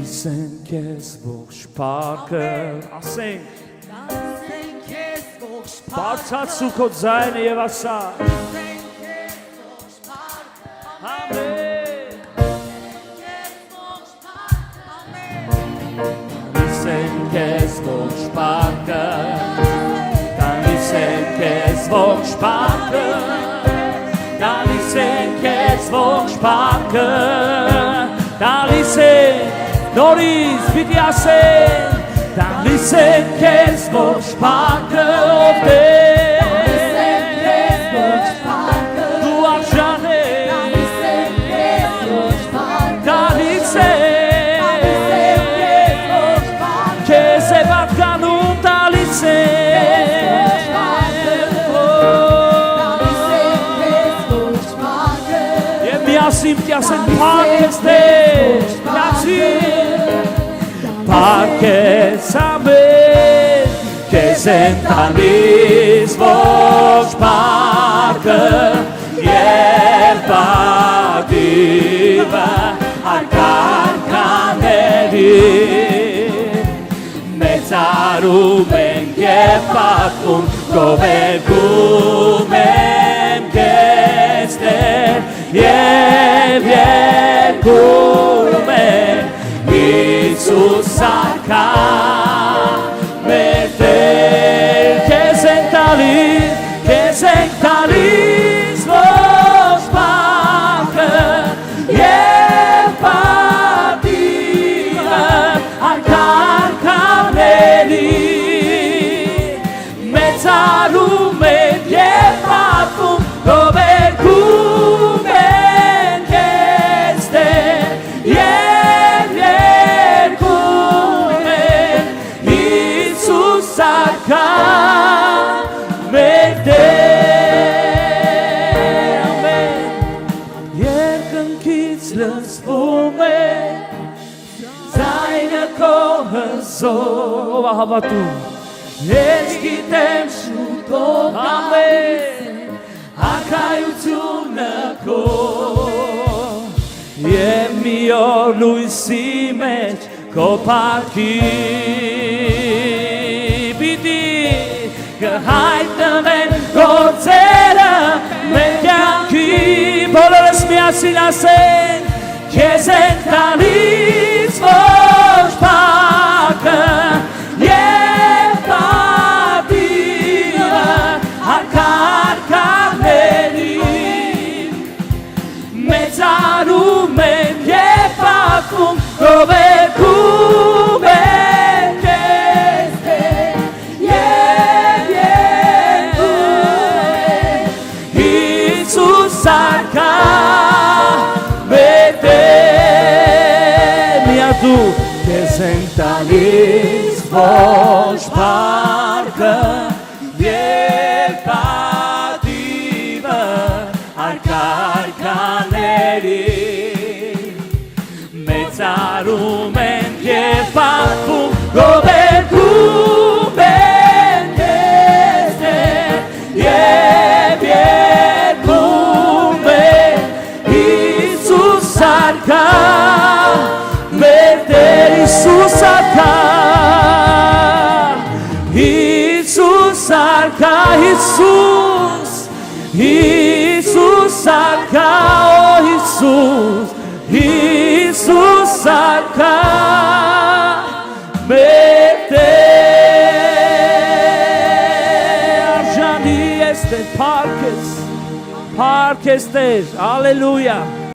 Listen kes ողջ parkը ասենք Բարձրացու քո ձայնը եւ ասա Ամեն Listen kes ողջ parkը Listen kes ողջ parkը Listen kes ողջ parkը Listen Նորից պիտի ասեն Լիսեն քեզ ողջ փառքը ով Տեր Դու արժան ես Լիսեն քեզ ողջ փառքը Քեզ է պատկանում տալիս Եվ միասին պիտի ասեն փառքես Տեր Parques amén, que sentanis vos parque, yerbativa al carcaneri, mezarumen yepatum govergumen gester, yeviergumen. Iisus arca meter que sentalis vos parque yepativa arca carcaneri mezzalumen yepatum govergumen gester Ով հավատում Ես գիտեմ շուտով ամեն Ակայությունը քո Եվ մի օր լույսի մեջ քո փառքի Պիտի կհայտնվեն գործերը մեր կյանքի Բոլորս միասին ասեն Քեզ են տալիս ողջ փառքը Եվ պատիվը հարկարքաներին Մեծարում են և պատվում գովերգում են քեզ Տեր Եվ երգում են Հիսուս արքա մեր Տեր Միատու Քեզ են տալիս ողջ փառքը և պատիվը արկարքաներին մեծարում են և պատվում գովերգում են քեզ Տեր և երգում են Հիսուս արքա Iisus arca, Iisus arca, Iisus, Iisus arca, oh Iisus, Iisus arca, mete, arjani este parques, aleluia.